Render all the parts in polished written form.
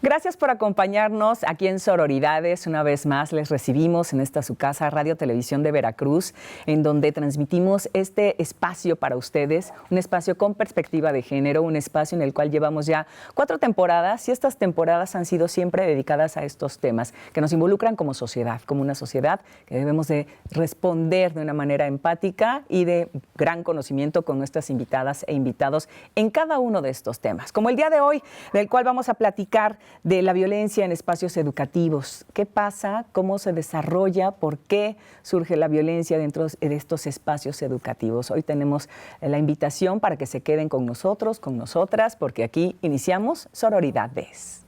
Gracias por acompañarnos aquí en Sororidades. Una vez más les recibimos en esta su casa, Radio Televisión de Veracruz, en donde transmitimos este espacio para ustedes, un espacio con perspectiva de género, un espacio en el cual llevamos ya 4 temporadas y estas temporadas han sido siempre dedicadas a estos temas que nos involucran como sociedad, como una sociedad que debemos de responder de una manera empática y de gran conocimiento con nuestras invitadas e invitados en cada uno de estos temas. Como el día de hoy, del cual vamos a platicar de la violencia en espacios educativos. ¿Qué pasa? ¿Cómo se desarrolla? ¿Por qué surge la violencia dentro de estos espacios educativos? Hoy tenemos la invitación para que se queden con nosotros, con nosotras, porque aquí iniciamos Sororidades.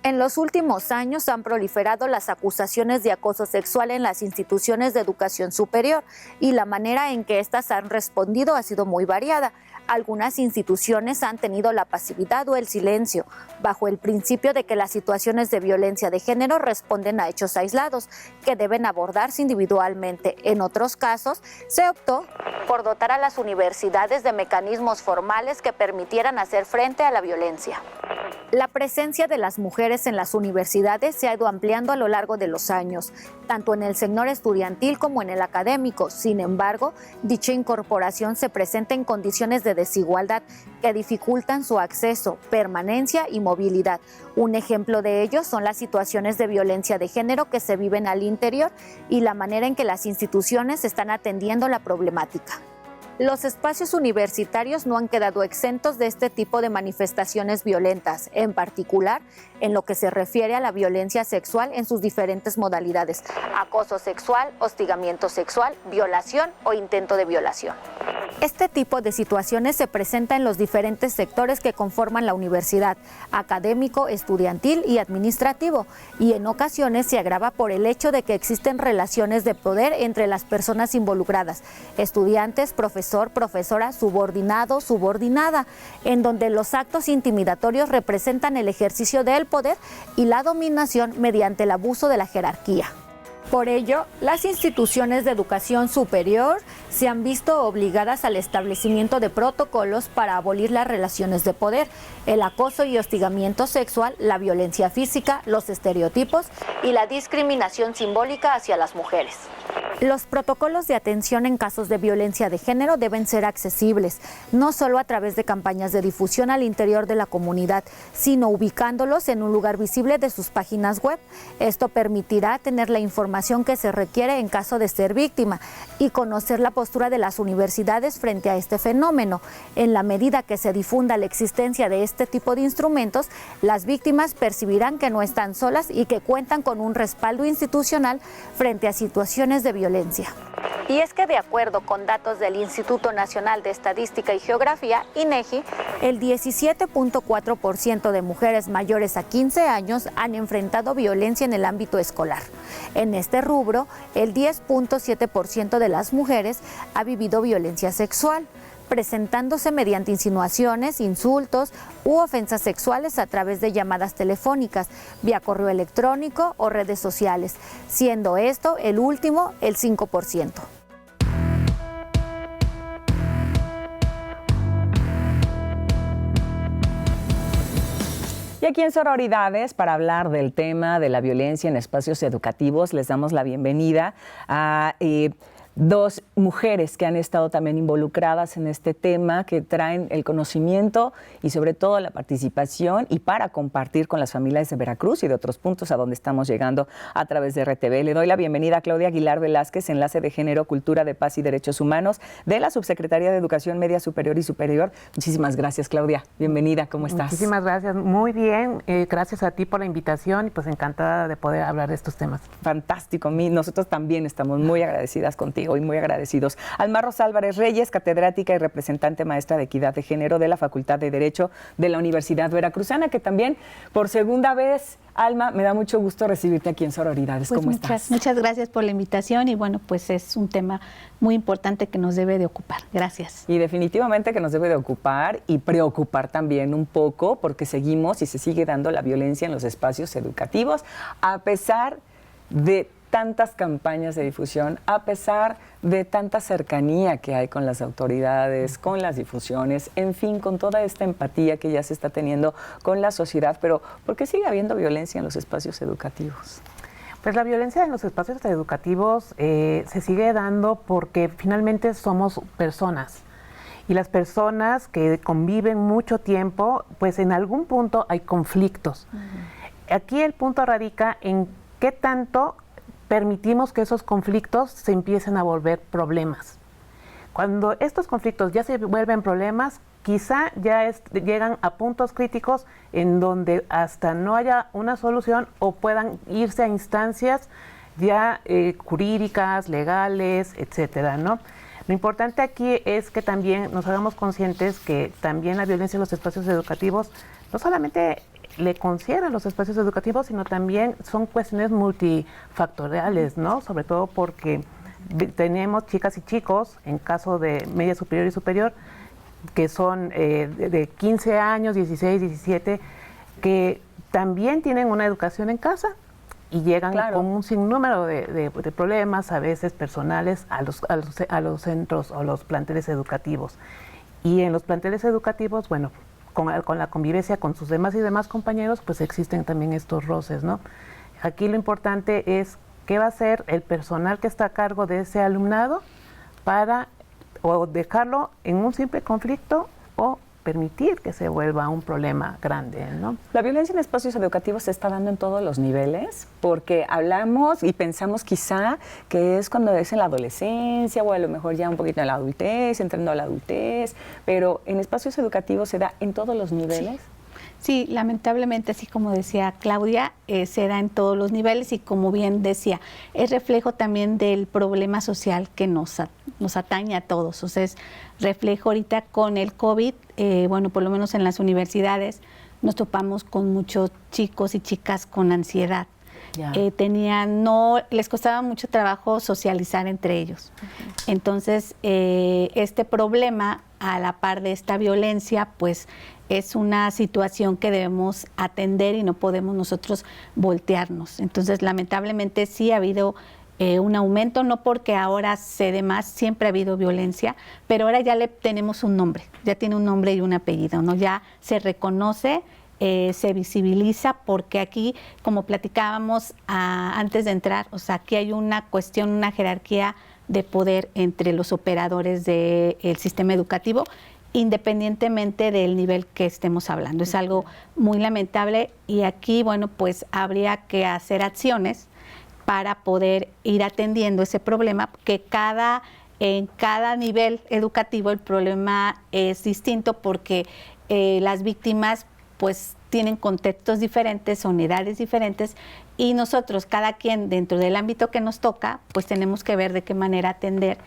En los últimos años han proliferado las acusaciones de acoso sexual en las instituciones de educación superior y la manera en que éstas han respondido ha sido muy variada. Algunas instituciones han tenido la pasividad o el silencio, bajo el principio de que las situaciones de violencia de género responden a hechos aislados que deben abordarse individualmente. En otros casos, se optó por dotar a las universidades de mecanismos formales que permitieran hacer frente a la violencia. La presencia de las mujeres en las universidades se ha ido ampliando a lo largo de los años, tanto en el sector estudiantil como en el académico. Sin embargo, dicha incorporación se presenta en condiciones de desigualdad que dificultan su acceso, permanencia y movilidad. Un ejemplo de ello son las situaciones de violencia de género que se viven al interior y la manera en que las instituciones están atendiendo la problemática. Los espacios universitarios no han quedado exentos de este tipo de manifestaciones violentas, en particular en lo que se refiere a la violencia sexual en sus diferentes modalidades: acoso sexual, hostigamiento sexual, violación o intento de violación. Este tipo de situaciones se presenta en los diferentes sectores que conforman la universidad: académico, estudiantil y administrativo, y en ocasiones se agrava por el hecho de que existen relaciones de poder entre las personas involucradas: estudiantes, profesor, profesora, subordinado, subordinada, en donde los actos intimidatorios representan el ejercicio del poder y la dominación mediante el abuso de la jerarquía. Por ello, las instituciones de educación superior se han visto obligadas al establecimiento de protocolos para abolir las relaciones de poder, el acoso y hostigamiento sexual, la violencia física, los estereotipos y la discriminación simbólica hacia las mujeres. Los protocolos de atención en casos de violencia de género deben ser accesibles, no solo a través de campañas de difusión al interior de la comunidad, sino ubicándolos en un lugar visible de sus páginas web. Esto permitirá tener la información que se requiere en caso de ser víctima y conocer la postura de las universidades frente a este fenómeno. En la medida que se difunda la existencia de este tipo de instrumentos, las víctimas percibirán que no están solas y que cuentan con un respaldo institucional frente a situaciones de violencia. Y es que, de acuerdo con datos del Instituto Nacional de Estadística y Geografía, INEGI, el 17.4% de mujeres mayores a 15 años han enfrentado violencia en el ámbito escolar. En este rubro, el 10.7% de las mujeres ha vivido violencia sexual, presentándose mediante insinuaciones, insultos u ofensas sexuales a través de llamadas telefónicas, vía correo electrónico o redes sociales, siendo esto el último el 5%. Y aquí en Sororidades, para hablar del tema de la violencia en espacios educativos, les damos la bienvenida a 2 mujeres que han estado también involucradas en este tema, que traen el conocimiento y sobre todo la participación y para compartir con las familias de Veracruz y de otros puntos a donde estamos llegando a través de RTV. Le doy la bienvenida a Claudia Aguilar Velázquez, enlace de Género, Cultura de Paz y Derechos Humanos de la Subsecretaría de Educación Media Superior y Superior. Muchísimas gracias, Claudia. Bienvenida, ¿cómo estás? Muchísimas gracias, muy bien. Gracias a ti por la invitación y pues encantada de poder hablar de estos temas. Fantástico. Nosotros también estamos muy agradecidas contigo y muy agradecidos. Alma Rosa Álvarez Reyes, catedrática y representante maestra de Equidad de Género de la Facultad de Derecho de la Universidad Veracruzana, que también por segunda vez, Alma, me da mucho gusto recibirte aquí en Sororidades. Pues ¿Cómo estás? Muchas gracias por la invitación y bueno, pues es un tema muy importante que nos debe de ocupar. Gracias. Y definitivamente que nos debe de ocupar y preocupar también un poco, porque seguimos y se sigue dando la violencia en los espacios educativos, a pesar de tantas campañas de difusión, a pesar de tanta cercanía que hay con las autoridades, con las difusiones, en fin, con toda esta empatía que ya se está teniendo con la sociedad, pero ¿por qué sigue habiendo violencia en los espacios educativos? Pues la violencia en los espacios educativos se sigue dando porque finalmente somos personas. Y las personas que conviven mucho tiempo, pues en algún punto hay conflictos. Aquí el punto radica en qué tanto permitimos que esos conflictos se empiecen a volver problemas. Cuando estos conflictos ya se vuelven problemas, quizá ya llegan a puntos críticos en donde hasta no haya una solución o puedan irse a instancias ya jurídicas, legales, etcétera, ¿no? Lo importante aquí es que también nos hagamos conscientes que también la violencia en los espacios educativos no solamente le concierne a los espacios educativos, sino también son cuestiones multifactoriales, ¿no? Sobre todo porque tenemos chicas y chicos, en caso de media superior y superior, que son de 15 años, 16, 17, que también tienen una educación en casa y llegan con un sinnúmero de problemas, a veces personales, a los centros o los planteles educativos. Y en los planteles educativos, bueno, con la convivencia con sus demás compañeros, pues existen también estos roces, ¿no? Aquí lo importante es qué va a hacer el personal que está a cargo de ese alumnado para o dejarlo en un simple conflicto o permitir que se vuelva un problema grande, ¿no? La violencia en espacios educativos se está dando en todos los niveles, porque hablamos y pensamos quizá que es cuando es en la adolescencia o a lo mejor ya un poquito en la adultez, entrando a la adultez, pero en espacios educativos se da en todos los niveles. Sí, lamentablemente, así como decía Claudia, se da en todos los niveles y como bien decía, es reflejo también del problema social que nos atañe a todos. O sea, es reflejo ahorita con el COVID, bueno, por lo menos en las universidades nos topamos con muchos chicos y chicas con ansiedad. Les costaba mucho trabajo socializar entre ellos. Entonces, este problema, a la par de esta violencia, pues es una situación que debemos atender y no podemos nosotros voltearnos. Entonces, lamentablemente sí ha habido un aumento, no porque ahora se dé más, siempre ha habido violencia, pero ahora ya le tenemos un nombre, ya tiene un nombre y un apellido, ¿no? Ya se reconoce, se visibiliza, porque aquí, como platicábamos antes de entrar, o sea, aquí hay una cuestión, una jerarquía de poder entre los operadores del sistema educativo, independientemente del nivel que estemos hablando. Es algo muy lamentable y aquí, bueno, pues habría que hacer acciones para poder ir atendiendo ese problema, que en cada nivel educativo el problema es distinto, porque las víctimas pues tienen contextos diferentes, son edades diferentes, y nosotros, cada quien dentro del ámbito que nos toca, pues tenemos que ver de qué manera atender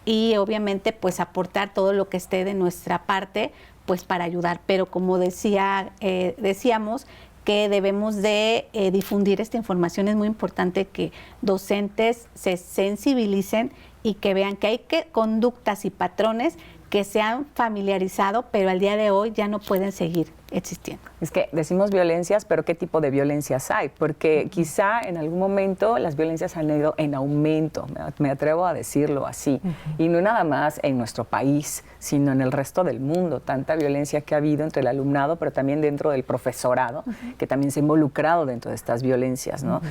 y obviamente pues aportar todo lo que esté de nuestra parte pues para ayudar. Pero como decíamos que debemos de difundir esta información, es muy importante que docentes se sensibilicen y que vean que hay conductas y patrones que se han familiarizado, pero al día de hoy ya no pueden seguir existiendo. Es que decimos violencias, pero ¿qué tipo de violencias hay? Porque quizá en algún momento las violencias han ido en aumento, me atrevo a decirlo así, y no nada más en nuestro país, sino en el resto del mundo. Tanta violencia que ha habido entre el alumnado, pero también dentro del profesorado, que también se ha involucrado dentro de estas violencias, ¿no?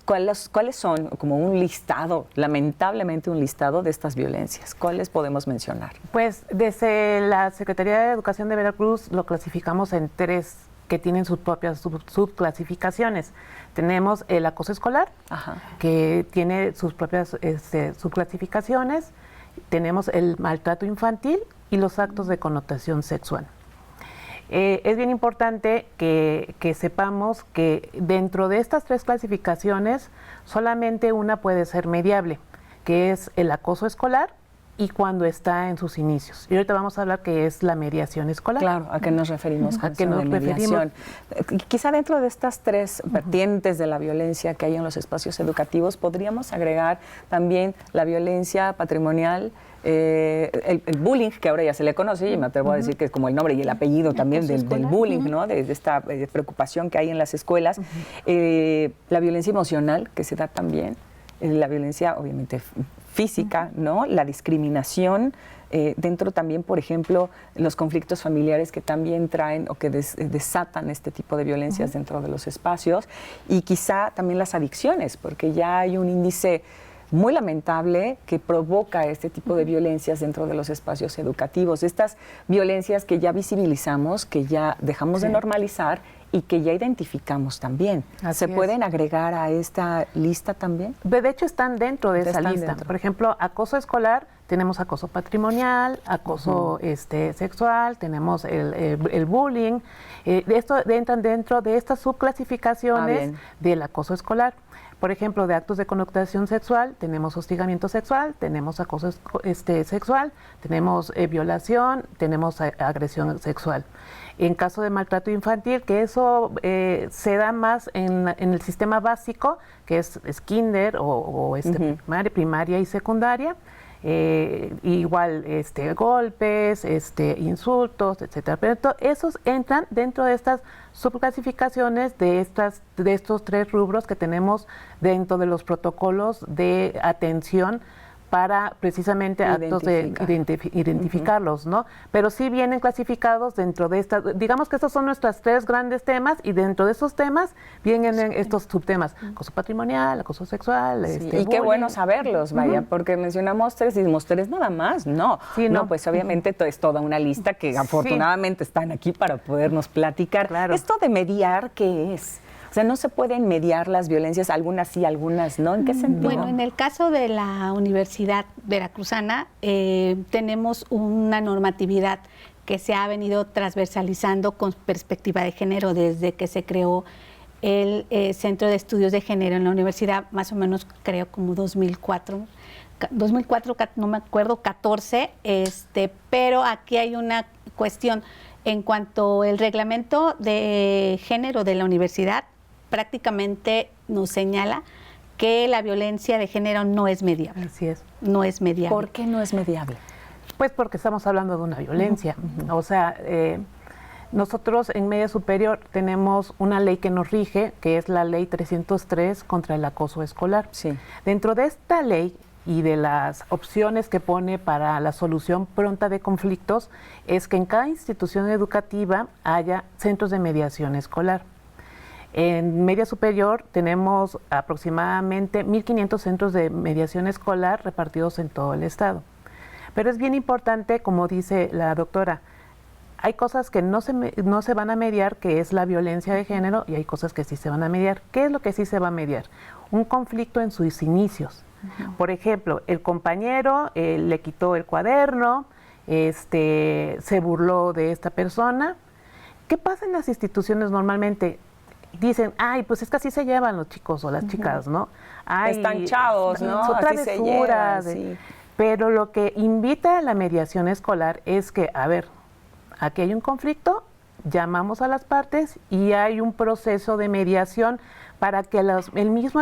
¿Cuáles son, como un listado, lamentablemente un listado de estas violencias? ¿Cuáles podemos mencionar? Pues desde la Secretaría de Educación de Veracruz lo clasificamos en 3 que tienen sus propias subclasificaciones. Tenemos el acoso escolar, que tiene sus propias subclasificaciones. Tenemos el maltrato infantil y los actos de connotación sexual. Es bien importante que sepamos que dentro de estas 3 clasificaciones solamente una puede ser mediable, que es el acoso escolar y cuando está en sus inicios. Y ahorita vamos a hablar que es la mediación escolar. Claro, ¿a qué nos referimos con eso de mediación? Quizá dentro de estas 3 vertientes de la violencia que hay en los espacios educativos, podríamos agregar también la violencia patrimonial, el bullying, que ahora ya se le conoce, y me atrevo a decir que es como el nombre y el apellido también del bullying, ¿no? De esta preocupación que hay en las escuelas, la violencia emocional que se da también. la violencia obviamente física, ¿no? La discriminación, dentro también, por ejemplo, los conflictos familiares que también traen o que desatan este tipo de violencias dentro de los espacios, y quizá también las adicciones, porque ya hay un índice muy lamentable que provoca este tipo de violencias dentro de los espacios educativos, estas violencias que ya visibilizamos, que ya dejamos de normalizar y que ya identificamos también. ¿Se pueden agregar a esta lista también? De hecho, están dentro de esa lista. Por ejemplo, acoso escolar, tenemos acoso patrimonial, acoso sexual, tenemos el bullying. Esto entran dentro de estas subclasificaciones del acoso escolar. Por ejemplo, de actos de connotación sexual, tenemos hostigamiento sexual, tenemos acoso sexual, tenemos violación, tenemos agresión sexual. En caso de maltrato infantil, que eso se da más en el sistema básico, que es kinder o primaria y secundaria, igual golpes, insultos, etcétera. Pero esos entran dentro de estas subclasificaciones de estos 3 rubros que tenemos dentro de los protocolos de atención para precisamente actos de identificarlos, ¿no? Pero sí vienen clasificados dentro de estas, digamos que estos son nuestros 3 grandes temas, y dentro de esos temas vienen estos subtemas: acoso patrimonial, acoso sexual, y bullying. qué bueno saberlos, vaya, porque mencionamos 3 y dimos 3 nada más, no, pues obviamente es toda una lista que afortunadamente están aquí para podernos platicar. Claro. Esto de mediar, ¿qué es? O sea, ¿no se pueden mediar las violencias? Algunas sí, algunas no. ¿En qué sentido? Bueno, en el caso de la Universidad Veracruzana, tenemos una normatividad que se ha venido transversalizando con perspectiva de género desde que se creó el Centro de Estudios de Género en la universidad, más o menos creo como 2004, no me acuerdo, 14, pero aquí hay una cuestión en cuanto al reglamento de género de la universidad, prácticamente nos señala que la violencia de género no es mediable. Así es. No es mediable. ¿Por qué no es mediable? Pues porque estamos hablando de una violencia. O sea, nosotros en media superior tenemos una ley que nos rige, que es la ley 303 contra el acoso escolar. Sí. Dentro de esta ley y de las opciones que pone para la solución pronta de conflictos, es que en cada institución educativa haya centros de mediación escolar. En media superior tenemos aproximadamente 1.500 centros de mediación escolar repartidos en todo el estado. Pero es bien importante, como dice la doctora, hay cosas que no se van a mediar, que es la violencia de género, y hay cosas que sí se van a mediar. ¿Qué es lo que sí se va a mediar? Un conflicto en sus inicios. Por ejemplo, el compañero le quitó el cuaderno, se burló de esta persona. ¿Qué pasa en las instituciones normalmente? Dicen, ay, pues es que así se llevan los chicos o las chicas, ¿no? Ay, están chavos, ¿no? Son Así se travesuras. llevan, sí. Pero lo que invita a la mediación escolar es que, a ver, aquí hay un conflicto, llamamos a las partes y hay un proceso de mediación para que el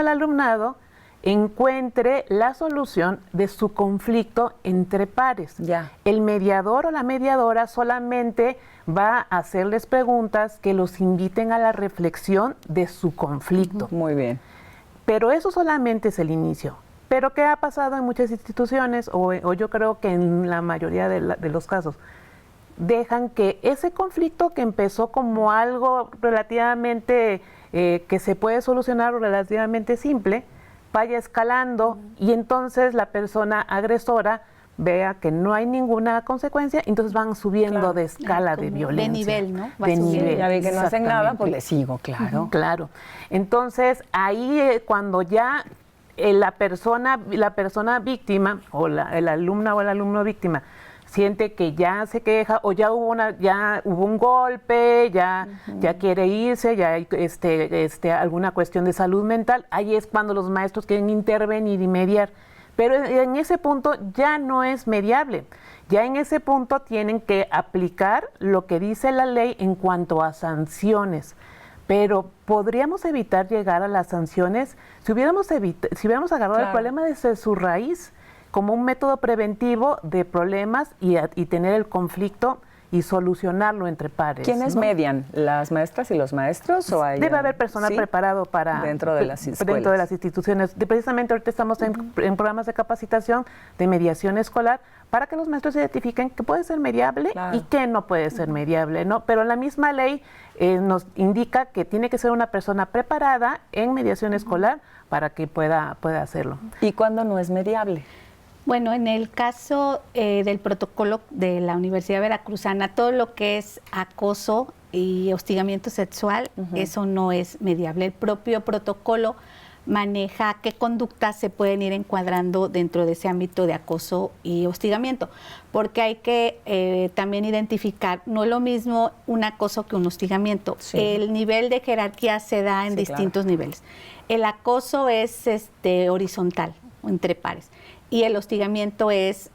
alumnado encuentre la solución de su conflicto entre pares. Ya. El mediador o la mediadora solamente va a hacerles preguntas que los inviten a la reflexión de su conflicto. Muy bien. Pero eso solamente es el inicio. Pero ¿qué ha pasado en muchas instituciones, o yo creo que en la mayoría de los casos? Dejan que ese conflicto que empezó como algo relativamente que se puede solucionar o relativamente simple, vaya escalando, y entonces la persona agresora vea que no hay ninguna consecuencia, entonces van subiendo de escala de violencia. De nivel, ¿no? De nivel. Ya vi que no hacen nada, pues le sigo, claro. Claro. Entonces, ahí cuando ya la persona víctima, o la alumna o el alumno víctima, siente que ya se queja, o ya hubo un golpe, ya quiere irse, ya hay alguna cuestión de salud mental, ahí es cuando los maestros quieren intervenir y mediar. Pero en ese punto ya no es mediable. Ya en ese punto tienen que aplicar lo que dice la ley en cuanto a sanciones. Pero podríamos evitar llegar a las sanciones si hubiéramos agarrado el problema desde su raíz, como un método preventivo de problemas y tener el conflicto y solucionarlo entre pares. ¿Quiénes median? ¿Las maestras y los maestros? ¿O hay, debe haber personal preparado para dentro de las escuelas? Dentro de las instituciones. Precisamente ahorita estamos en programas de capacitación de mediación escolar para que los maestros identifiquen qué puede ser mediable y qué no puede ser mediable, ¿no? Pero la misma ley nos indica que tiene que ser una persona preparada en mediación escolar para que pueda hacerlo. ¿Y cuándo no es mediable? Bueno, en el caso del protocolo de la Universidad Veracruzana, todo lo que es acoso y hostigamiento sexual, eso no es mediable. El propio protocolo maneja qué conductas se pueden ir encuadrando dentro de ese ámbito de acoso y hostigamiento, porque hay que también identificar, no es lo mismo un acoso que un hostigamiento. Sí. El nivel de jerarquía se da en distintos niveles. El acoso es horizontal, entre pares, y el hostigamiento es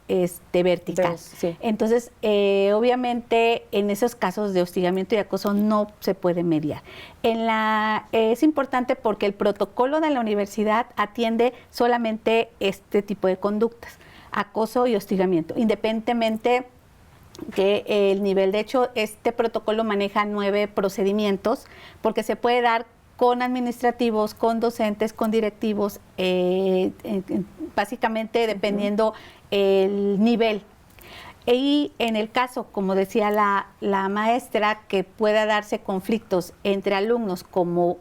vertical. Sí. Entonces, obviamente, en esos casos de hostigamiento y acoso no se puede mediar. Es importante porque el protocolo de la universidad atiende solamente este tipo de conductas, acoso y hostigamiento, independientemente que el nivel. De hecho, este protocolo maneja 9 procedimientos, porque se puede dar con administrativos, con docentes, con directivos, básicamente dependiendo el nivel. Y en el caso, como decía la maestra, que pueda darse conflictos entre alumnos como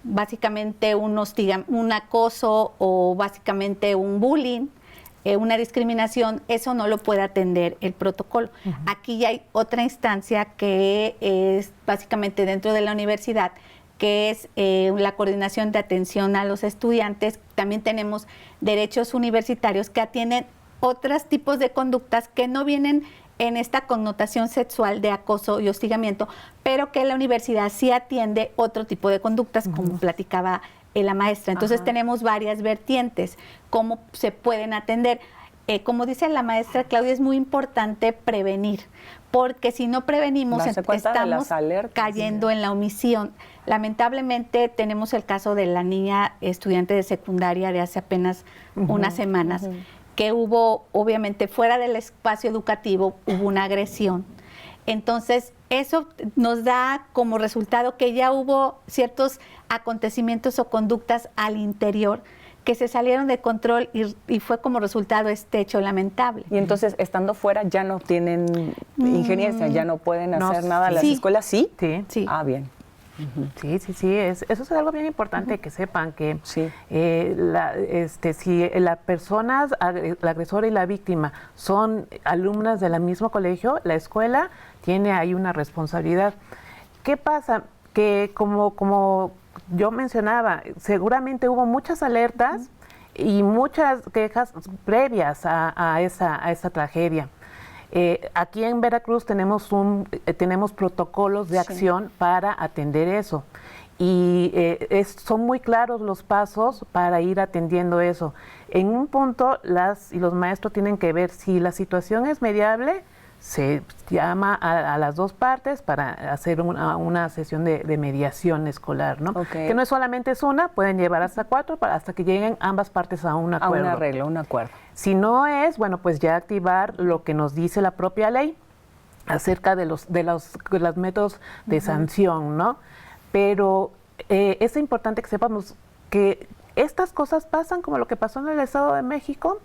básicamente un acoso o básicamente un bullying, una discriminación, eso no lo puede atender el protocolo. Aquí ya hay otra instancia que es básicamente dentro de la universidad, que es la coordinación de atención a los estudiantes. También tenemos derechos universitarios que atienden otros tipos de conductas que no vienen en esta connotación sexual de acoso y hostigamiento, pero que la universidad sí atiende otro tipo de conductas, como platicaba la maestra. Entonces tenemos varias vertientes, cómo se pueden atender. Como dice la maestra Claudia, es muy importante prevenir, porque si no prevenimos, estamos cayendo en la omisión. Lamentablemente tenemos el caso de la niña estudiante de secundaria de hace apenas unas semanas, que hubo, obviamente, fuera del espacio educativo, hubo una agresión. Entonces, eso nos da como resultado que ya hubo ciertos acontecimientos o conductas al interior que se salieron de control y fue como resultado este hecho lamentable. Y entonces, estando fuera, ya no tienen injerencia, ya no pueden hacer nada en las escuelas, ¿sí? Sí. Ah, bien. Sí, eso es algo bien importante que sepan que si la persona, la agresora y la víctima son alumnas del mismo colegio, la escuela tiene ahí una responsabilidad. ¿Qué pasa? Que como yo mencionaba, seguramente hubo muchas alertas y muchas quejas previas a esa tragedia. Aquí en Veracruz tenemos protocolos de acción para atender eso y son muy claros los pasos para ir atendiendo eso. En un punto los maestros tienen que ver si la situación es mediable, se llama a las dos partes para hacer una sesión de mediación escolar, ¿no? Que no es solamente una, pueden llevar hasta 4 hasta que lleguen ambas partes a un acuerdo. A un arreglo, un acuerdo. Si no es, bueno, pues ya activar lo que nos dice la propia ley acerca de los métodos de sanción, ¿no? Pero es importante que sepamos que estas cosas pasan como lo que pasó en el Estado de México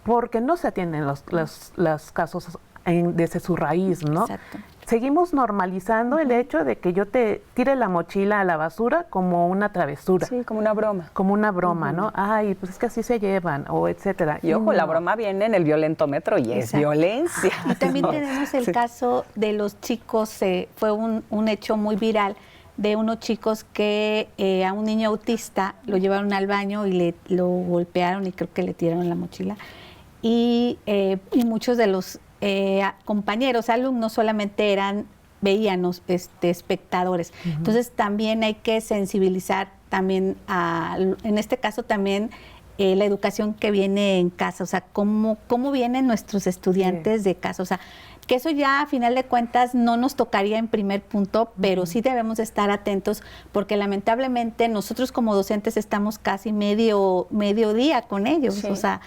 porque no se atienden los casos desde su raíz, ¿no? Exacto. Seguimos normalizando el hecho de que yo te tire la mochila a la basura como una travesura. Sí, como una broma. Como una broma, ¿no? Ay, pues es que así se llevan, o etcétera. Y ojo, la broma viene en el violentómetro y es violencia. Y también tenemos el caso de los chicos, fue un hecho muy viral, de unos chicos que a un niño autista lo llevaron al baño y lo golpearon y creo que le tiraron la mochila. Y muchos de los compañeros, alumnos solamente veían espectadores. Entonces también hay que sensibilizar también en este caso también la educación que viene en casa, o sea, cómo vienen nuestros estudiantes de casa, o sea, que eso ya a final de cuentas no nos tocaría en primer punto, pero sí debemos estar atentos porque lamentablemente nosotros como docentes estamos casi medio día con ellos, o sea,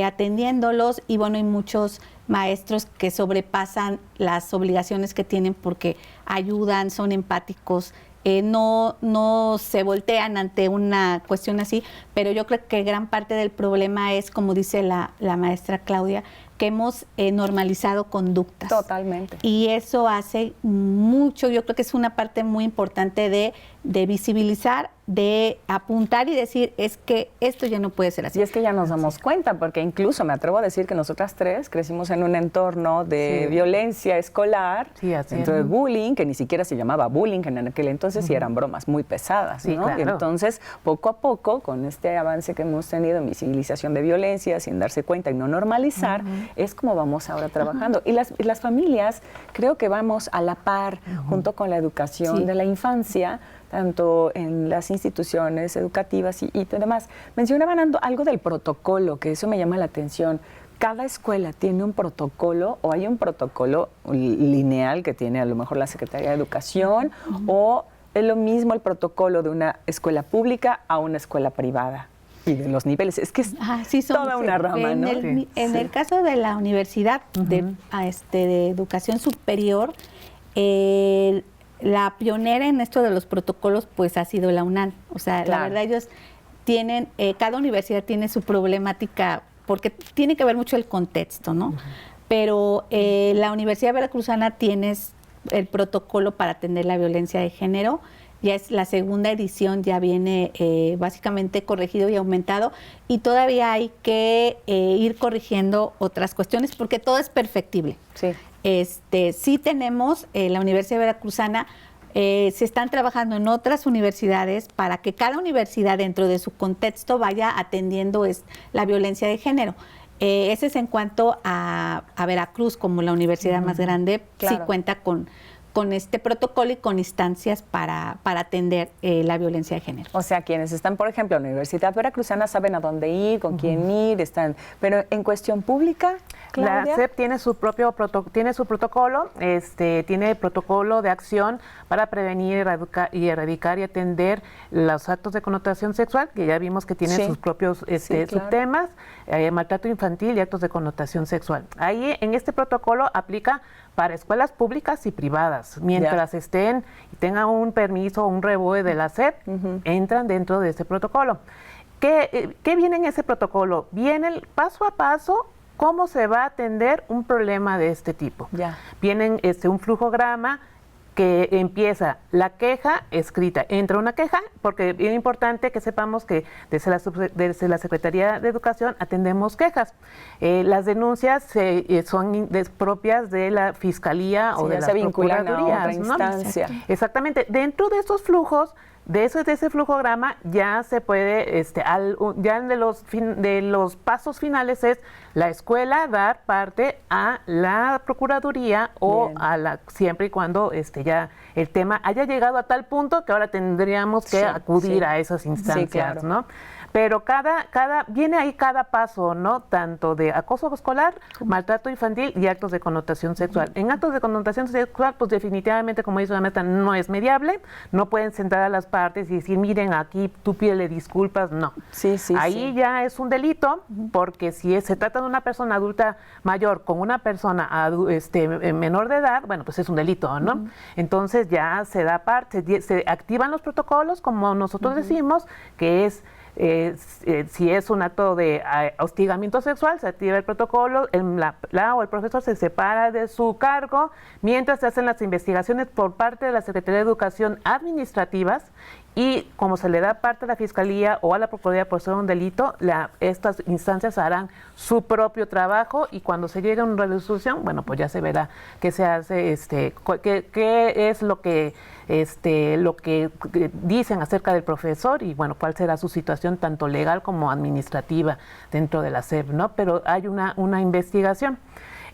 atendiéndolos y bueno, hay muchos maestros que sobrepasan las obligaciones que tienen porque ayudan, son empáticos, no se voltean ante una cuestión así, pero yo creo que gran parte del problema es, como dice la maestra Claudia, que hemos normalizado conductas. Totalmente. Y eso hace mucho, yo creo que es una parte muy importante de visibilizar, de apuntar y decir, es que esto ya no puede ser así. Y es que ya nos damos cuenta, porque incluso me atrevo a decir que nosotras tres crecimos en un entorno de violencia escolar, dentro de bullying, que ni siquiera se llamaba bullying en aquel entonces, y eran bromas muy pesadas, ¿no? Claro. Y entonces, poco a poco, con este avance que hemos tenido en visibilización de violencia, sin darse cuenta y no normalizar, es como vamos ahora trabajando. Y las familias, creo que vamos a la par, junto con la educación de la infancia, tanto en las instituciones educativas y demás. Mencionaban algo del protocolo, que eso me llama la atención. ¿Cada escuela tiene un protocolo o hay un protocolo lineal que tiene a lo mejor la Secretaría de Educación o es lo mismo el protocolo de una escuela pública a una escuela privada? Y de los niveles, es que es toda una rama, ¿no? En el caso de la universidad de educación superior, la pionera en esto de los protocolos pues ha sido la UNAM. O sea, la verdad ellos tienen, cada universidad tiene su problemática porque tiene que ver mucho el contexto, ¿no? Pero la Universidad Veracruzana tiene el protocolo para atender la violencia de género. Ya es la segunda edición, ya viene básicamente corregido y aumentado y todavía hay que ir corrigiendo otras cuestiones porque todo es perfectible. Sí. Sí tenemos, la Universidad Veracruzana, se están trabajando en otras universidades para que cada universidad dentro de su contexto vaya atendiendo la violencia de género. Ese es en cuanto a Veracruz, como la universidad más grande, sí cuenta con este protocolo y con instancias para atender la violencia de género. O sea, quienes están, por ejemplo, en la Universidad Veracruzana saben a dónde ir, con quién ir, pero en cuestión pública, Claudia. La SEP tiene su propio protocolo, tiene protocolo de acción para prevenir y erradicar y atender los actos de connotación sexual, que ya vimos que tiene sus propios subtemas, maltrato infantil y actos de connotación sexual. Ahí en este protocolo aplica para escuelas públicas y privadas. Mientras estén y tengan un permiso o un REBOE de la SEP, entran dentro de ese protocolo. ¿Qué viene en ese protocolo? Viene el paso a paso cómo se va a atender un problema de este tipo. Vienen un flujograma que empieza la queja escrita. Entra una queja, porque es importante que sepamos que desde la Secretaría de Educación atendemos quejas. Las denuncias son propias de la Fiscalía o de las Procuradurías, ¿no? Instancia. Exactamente. Dentro de esos flujos, de ese flujograma ya se puede, ya de los pasos finales es la escuela dar parte a la Procuraduría o siempre y cuando ya el tema haya llegado a tal punto que ahora tendríamos que acudir a esas instancias, ¿no? Pero viene ahí cada paso, ¿no? Tanto de acoso escolar, maltrato infantil y actos de connotación sexual. En actos de connotación sexual, pues definitivamente, como dice la maestra, no es mediable, no pueden sentar a las partes y decir, miren, aquí tú pídele disculpas, no. Ahí ya es un delito, porque si se trata de una persona adulta mayor con una persona menor de edad, bueno, pues es un delito, ¿no? Entonces ya se da parte, se activan los protocolos, como nosotros decimos, que es si es un acto de hostigamiento sexual, se activa el protocolo, la o el profesor se separa de su cargo mientras se hacen las investigaciones por parte de la Secretaría de Educación administrativas y como se le da parte a la Fiscalía o a la Procuraduría por ser un delito, estas instancias harán su propio trabajo y cuando se llegue a una resolución, bueno, pues ya se verá qué se hace, qué es lo que dicen acerca del profesor y bueno, cuál será su situación tanto legal como administrativa dentro de la SEP, ¿no? Pero hay una investigación.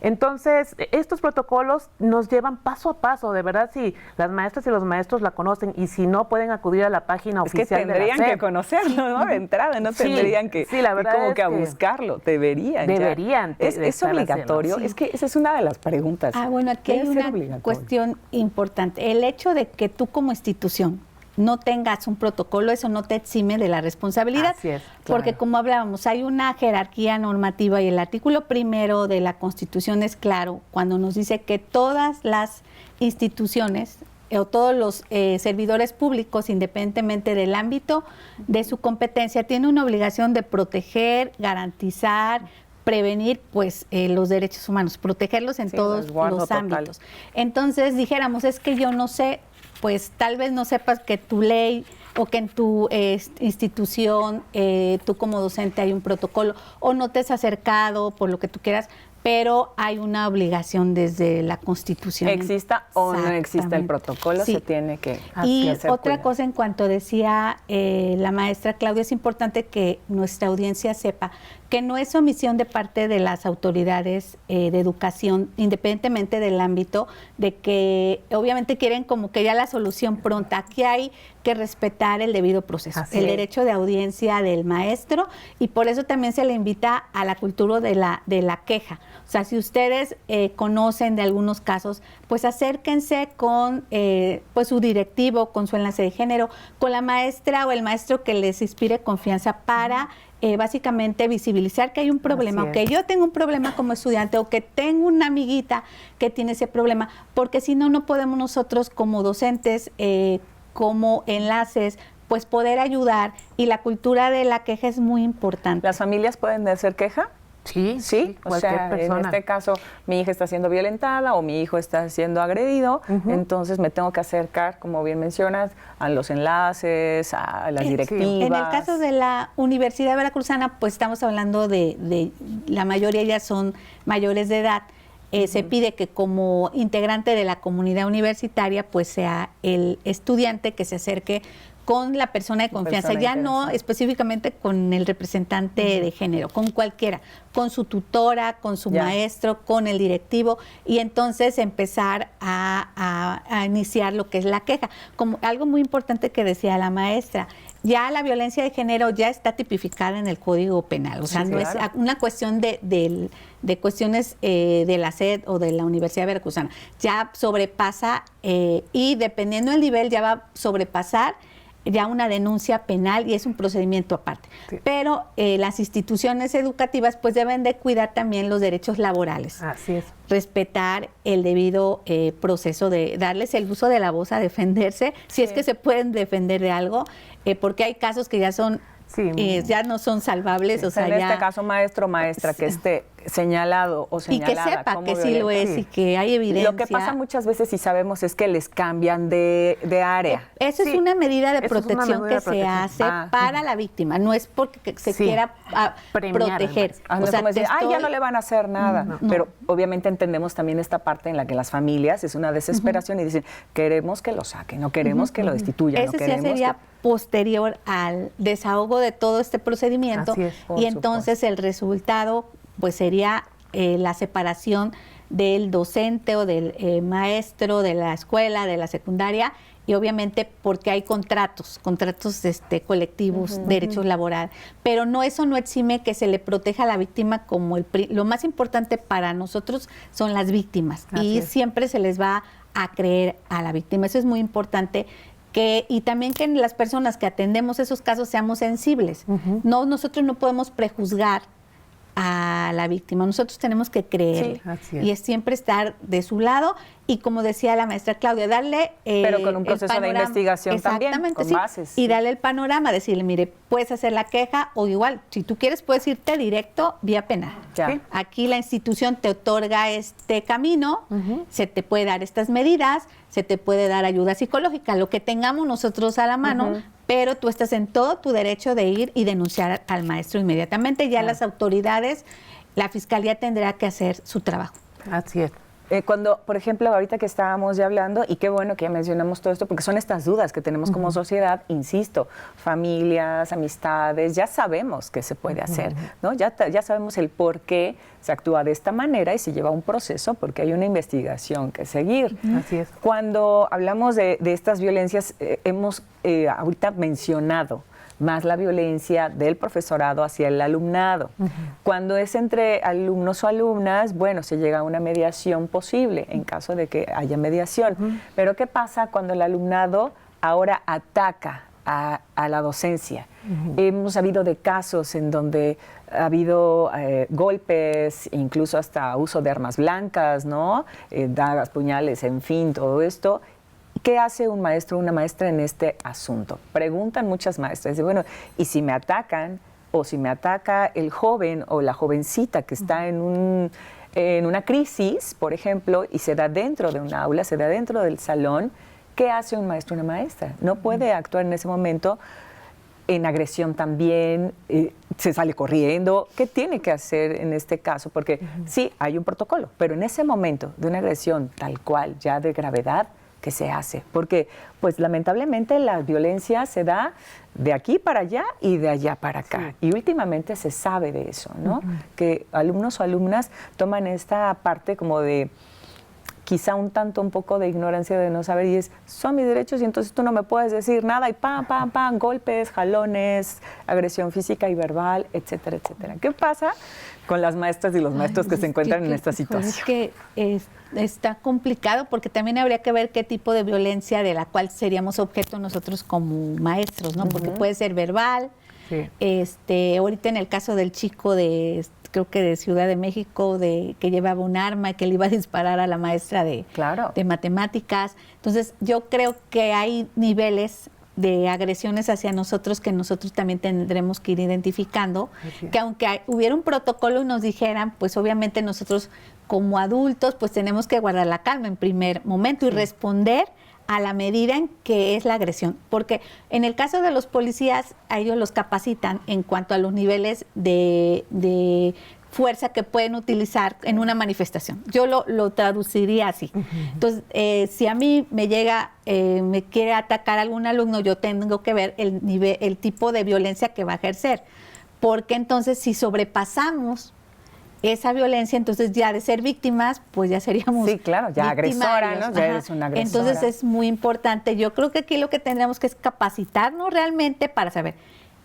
Entonces, estos protocolos nos llevan paso a paso, de verdad, si las maestras y los maestros la conocen y si no, pueden acudir a la página oficial de la SEP. Tendrían que conocerlo, ¿no? De entrada, no tendrían que la verdad como es que a buscarlo, deberían. ¿Es obligatorio? Es que esa es una de las preguntas. Bueno, aquí hay una cuestión importante. El hecho de que tú como institución no tengas un protocolo, eso no te exime de la responsabilidad. Así es, Porque claro. como hablábamos, hay una jerarquía normativa y el artículo 1 de la Constitución es claro cuando nos dice que todas las instituciones o todos los servidores públicos, independientemente del ámbito de su competencia, tienen una obligación de proteger, garantizar, prevenir pues los derechos humanos, protegerlos en todos los ámbitos. Entonces dijéramos, es que yo no sé, pues tal vez no sepas que tu ley o que en tu institución, tú como docente hay un protocolo, o no te has acercado por lo que tú quieras, pero hay una obligación desde la Constitución. Exista o no exista el protocolo, se tiene que Y hacer otra cuidado. cosa, en cuanto decía la maestra Claudia, es importante que nuestra audiencia sepa que no es omisión de parte de las autoridades de educación, independientemente del ámbito, de que obviamente quieren como que ya la solución pronta. Aquí hay que respetar el debido proceso, el derecho de audiencia del maestro, y por eso también se le invita a la cultura de la queja. O sea, si ustedes conocen de algunos casos, pues acérquense con pues su directivo, con su enlace de género, con la maestra o el maestro que les inspire confianza para básicamente visibilizar que hay un problema, o que yo tengo un problema como estudiante, o que tengo una amiguita que tiene ese problema, porque si no, no podemos nosotros como docentes, como enlaces, pues poder ayudar, y la cultura de la queja es muy importante. ¿Las familias pueden hacer queja? Sí, o sea, persona. en este caso mi hija está siendo violentada o mi hijo está siendo agredido, entonces me tengo que acercar, como bien mencionas, a los enlaces, a las directivas. En el caso de la Universidad Veracruzana, pues estamos hablando de la mayoría ya son mayores de edad. Se pide que como integrante de la comunidad universitaria, pues sea el estudiante que se acerque con la persona de confianza, ya no específicamente con el representante de género, con cualquiera, con su tutora, con su maestro, con el directivo, y entonces empezar a iniciar lo que es la queja. Como algo muy importante que decía la maestra, ya la violencia de género ya está tipificada en el Código Penal, o sea, no es una cuestión de cuestiones de la SED o de la Universidad Veracruzana, ya sobrepasa y dependiendo del nivel ya va a sobrepasar ya una denuncia penal y es un procedimiento aparte. Pero las instituciones educativas pues deben de cuidar también los derechos laborales. Así es. Respetar el debido proceso de darles el uso de la voz a defenderse, si es que se pueden defender de algo, porque hay casos que ya son ya no son salvables, o sea, en este caso maestro o maestra que esté señalado o señalada, y que sepa que sí lo es y que hay evidencia. Lo que pasa muchas veces, y sabemos, es que les cambian de área. Eso es una medida de protección que se hace para la víctima, no es porque se quiera proteger. O sea, como decir, ya no le van a hacer nada. Pero obviamente entendemos también esta parte en la que las familias es una desesperación y dicen, queremos que lo saquen, no queremos que lo destituyan. Ese ya sería posterior al desahogo de todo este procedimiento, y entonces el resultado pues sería la separación del docente o del maestro de la escuela, de la secundaria, y obviamente porque hay contratos colectivos, derechos laborales, pero eso no exime que se le proteja a la víctima como lo más importante para nosotros son las víctimas, y siempre se les va a creer a la víctima, eso es muy importante. Y también que las personas que atendemos esos casos seamos sensibles. Nosotros no podemos prejuzgar a la víctima, nosotros tenemos que creerle y es siempre estar de su lado, y como decía la maestra Claudia, darle pero con un proceso de investigación también, con bases. Y darle el panorama, decirle, mire, puedes hacer la queja, o igual, si tú quieres, puedes irte directo vía penal. Aquí la institución te otorga este camino, se te puede dar estas medidas, se te puede dar ayuda psicológica, lo que tengamos nosotros a la mano, pero tú estás en todo tu derecho de ir y denunciar al maestro inmediatamente. Ya las autoridades, la fiscalía tendrá que hacer su trabajo. Así es. Cuando, por ejemplo, ahorita que estábamos ya hablando, y qué bueno que ya mencionamos todo esto, porque son estas dudas que tenemos como sociedad, insisto, familias, amistades, ya sabemos qué se puede hacer, ¿no? Ya sabemos el por qué se actúa de esta manera y se lleva un proceso porque hay una investigación que seguir. Así es. Cuando hablamos de estas violencias, hemos ahorita mencionado más la violencia del profesorado hacia el alumnado. Cuando es entre alumnos o alumnas, bueno, se llega a una mediación posible en caso de que haya mediación. Pero ¿qué pasa cuando el alumnado ahora ataca a la docencia. Hemos sabido de casos en donde ha habido golpes, incluso hasta uso de armas blancas, ¿no? Dagas, puñales, en fin, todo esto. ¿Qué hace un maestro o una maestra en este asunto? Preguntan muchas maestras. Bueno, ¿y si me atacan o si me ataca el joven o la jovencita que está en una crisis, por ejemplo, y se da dentro de un aula, se da dentro del salón? ¿Qué hace un maestro o una maestra? No puede actuar en ese momento en agresión también, se sale corriendo. ¿Qué tiene que hacer en este caso? Porque sí, hay un protocolo, pero en ese momento de una agresión tal cual, ya de gravedad, ¿qué se hace? Porque, pues, lamentablemente la violencia se da de aquí para allá y de allá para acá. Sí. Y últimamente se sabe de eso, ¿no? Que alumnos o alumnas toman esta parte como de quizá un poco de ignorancia de no saber, y son mis derechos y entonces tú no me puedes decir nada, y pam, pam, pam, golpes, jalones, agresión física y verbal, etcétera, etcétera. ¿Qué pasa con las maestras y los maestros que se encuentran en esta situación? Es que está complicado porque también habría que ver qué tipo de violencia de la cual seríamos objeto nosotros como maestros, ¿no? Porque puede ser verbal. Sí. Ahorita en el caso del chico creo que de Ciudad de México, que llevaba un arma y que le iba a disparar a la maestra de matemáticas. Entonces, yo creo que hay niveles de agresiones hacia nosotros que nosotros también tendremos que ir identificando, que aunque hubiera un protocolo y nos dijeran, pues obviamente nosotros como adultos pues tenemos que guardar la calma en primer momento y responder a la medida en que es la agresión, porque en el caso de los policías, a ellos los capacitan en cuanto a los niveles de fuerza que pueden utilizar en una manifestación. Yo lo traduciría así. Entonces, si a mí me quiere atacar algún alumno, yo tengo que ver el tipo de violencia que va a ejercer, porque entonces si sobrepasamos esa violencia, entonces ya de ser víctimas, pues ya seríamos sí, claro, ya agresora, ¿no? Ya eres una agresora. Entonces es muy importante. Yo creo que aquí lo que tendríamos que es capacitarnos realmente para saber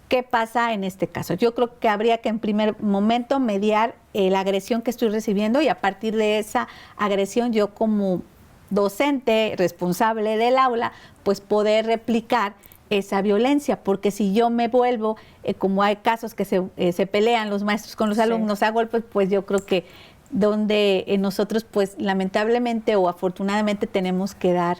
qué pasa en este caso. Yo creo que habría que en primer momento mediar la agresión que estoy recibiendo y a partir de esa agresión yo como docente responsable del aula, pues poder replicar esa violencia, porque si yo me vuelvo, como hay casos que se pelean los maestros con los alumnos a golpes, pues yo creo que donde nosotros pues lamentablemente o afortunadamente tenemos que dar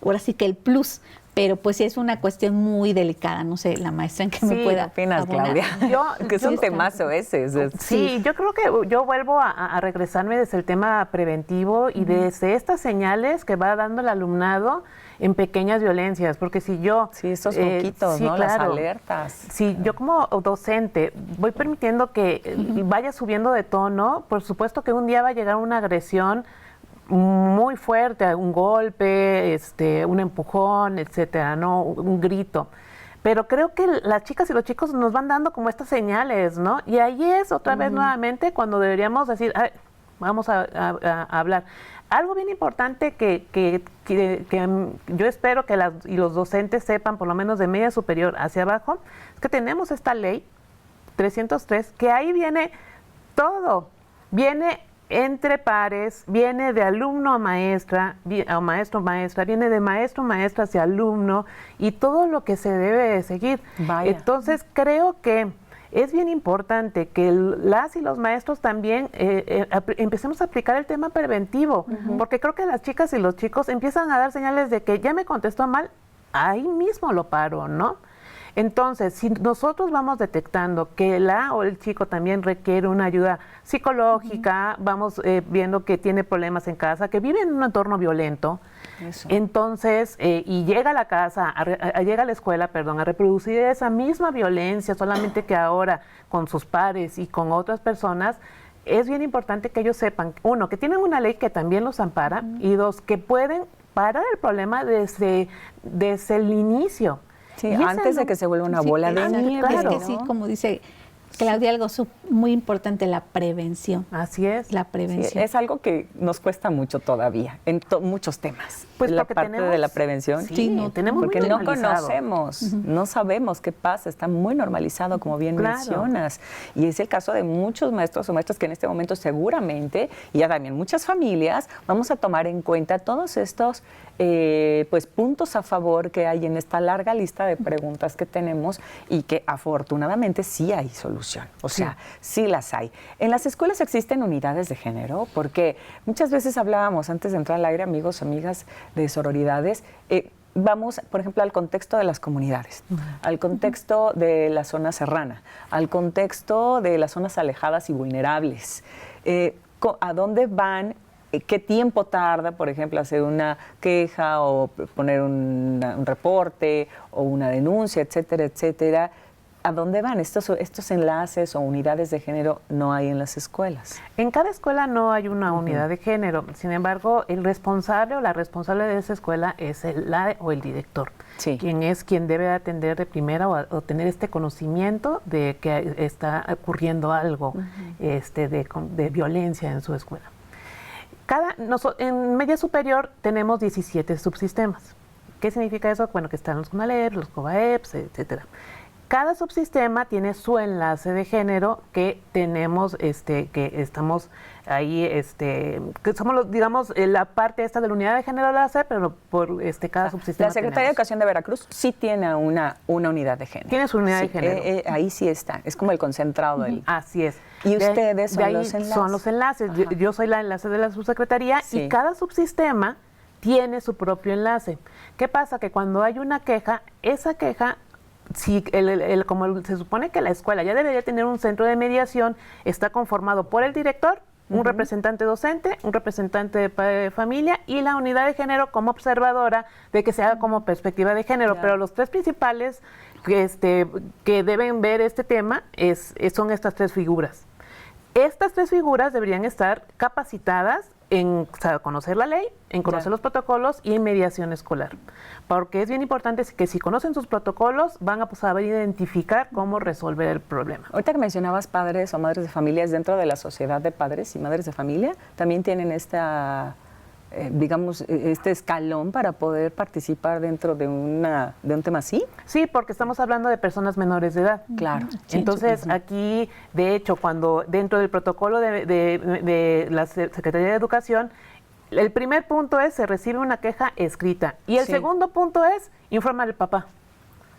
ahora sí que el plus, pero pues sí es una cuestión muy delicada, no sé, la maestra en qué me pueda opinas, abonar. Claudia. Que es un temazo ese. Sí, yo creo que yo vuelvo a regresarme desde el tema preventivo y desde estas señales que va dando el alumnado en pequeñas violencias, porque si yo... Sí, estos poquitos, ¿no? Claro, las alertas. Si yo como docente voy permitiendo que vaya subiendo de tono, por supuesto que un día va a llegar una agresión muy fuerte, un golpe, un empujón, etcétera, ¿no? Un grito. Pero creo que las chicas y los chicos nos van dando como estas señales, ¿no? Y ahí es otra vez nuevamente cuando deberíamos decir, vamos a hablar. Algo bien importante que yo espero que los docentes sepan, por lo menos de media superior hacia abajo, es que tenemos esta ley 303, que ahí viene todo. Viene entre pares, viene de alumno a maestra, o maestro a maestra, viene de maestro a maestra hacia alumno y todo lo que se debe de seguir. Vaya. Entonces creo que es bien importante que las y los maestros también empecemos a aplicar el tema preventivo, porque creo que las chicas y los chicos empiezan a dar señales de que ya me contestó mal, ahí mismo lo paro, ¿no? Entonces, si nosotros vamos detectando que la o el chico también requiere una ayuda psicológica, vamos viendo que tiene problemas en casa, que vive en un entorno violento, entonces, y llega a la casa, llega a la escuela, perdón, a reproducir esa misma violencia, solamente que ahora con sus pares y con otras personas, es bien importante que ellos sepan, uno, que tienen una ley que también los ampara, y dos, que pueden parar el problema desde el inicio. Sí, antes de que se vuelva una bola de nieve. Claro. Es que sí, como dice Claudia, algo muy importante, la prevención. Así es. La prevención. Sí, es algo que nos cuesta mucho todavía, en muchos temas. Pues la parte de la prevención. Sí, no tenemos porque muy no normalizado. conocemos, no sabemos qué pasa, está muy normalizado, como bien mencionas. Y es el caso de muchos maestros o maestras que en este momento seguramente, y ya también muchas familias, vamos a tomar en cuenta todos estos pues puntos a favor que hay en esta larga lista de preguntas que tenemos y que afortunadamente sí hay solución. O sea, sí las hay. En las escuelas existen unidades de género, porque muchas veces hablábamos antes de entrar al aire, amigos, amigas de sororidades, vamos, por ejemplo, al contexto de las comunidades, al contexto de la zona serrana, al contexto de las zonas alejadas y vulnerables. ¿A dónde van? ¿Qué tiempo tarda, por ejemplo, hacer una queja o poner un reporte o una denuncia, etcétera, etcétera? ¿A dónde van? Estos enlaces o unidades de género no hay en las escuelas. En cada escuela no hay una unidad de género. Sin embargo, el responsable o la responsable de esa escuela es la o el director. Sí. Quien debe atender de primera o tener este conocimiento de que está ocurriendo algo de violencia en su escuela. En media superior tenemos 17 subsistemas. ¿Qué significa eso? Bueno, que están los CONALEP, los COBAEPS, etcétera. Cada subsistema tiene su enlace de género que tenemos, que estamos ahí, que somos, digamos, la parte esta de la unidad de género la hace, pero por cada subsistema. La Secretaría de Educación de Veracruz sí tiene una unidad de género. Tiene su unidad de género. Ahí sí está, es como el concentrado del... Así es. Y ustedes son los enlaces. Son los enlaces. Yo soy la enlace de la subsecretaría y cada subsistema tiene su propio enlace. ¿Qué pasa? Que cuando hay una queja, esa queja, si como se supone que la escuela ya debería tener un centro de mediación, está conformado por el director, un representante docente, un representante de padre de familia y la unidad de género como observadora de que se haga como perspectiva de género. Pero los tres principales que deben ver este tema son estas tres figuras. Estas tres figuras deberían estar capacitadas en conocer la ley, en conocer los protocolos y en mediación escolar. Porque es bien importante que si conocen sus protocolos, van a saber identificar cómo resolver el problema. Ahorita que mencionabas padres o madres de familias, dentro de la sociedad de padres y madres de familia, también tienen digamos, este escalón para poder participar dentro de un tema así. Sí, porque estamos hablando de personas menores de edad. Claro. Entonces, aquí, de hecho, cuando dentro del protocolo de la Secretaría de Educación, el primer punto es, se recibe una queja escrita. Y el segundo punto es, informa al papá.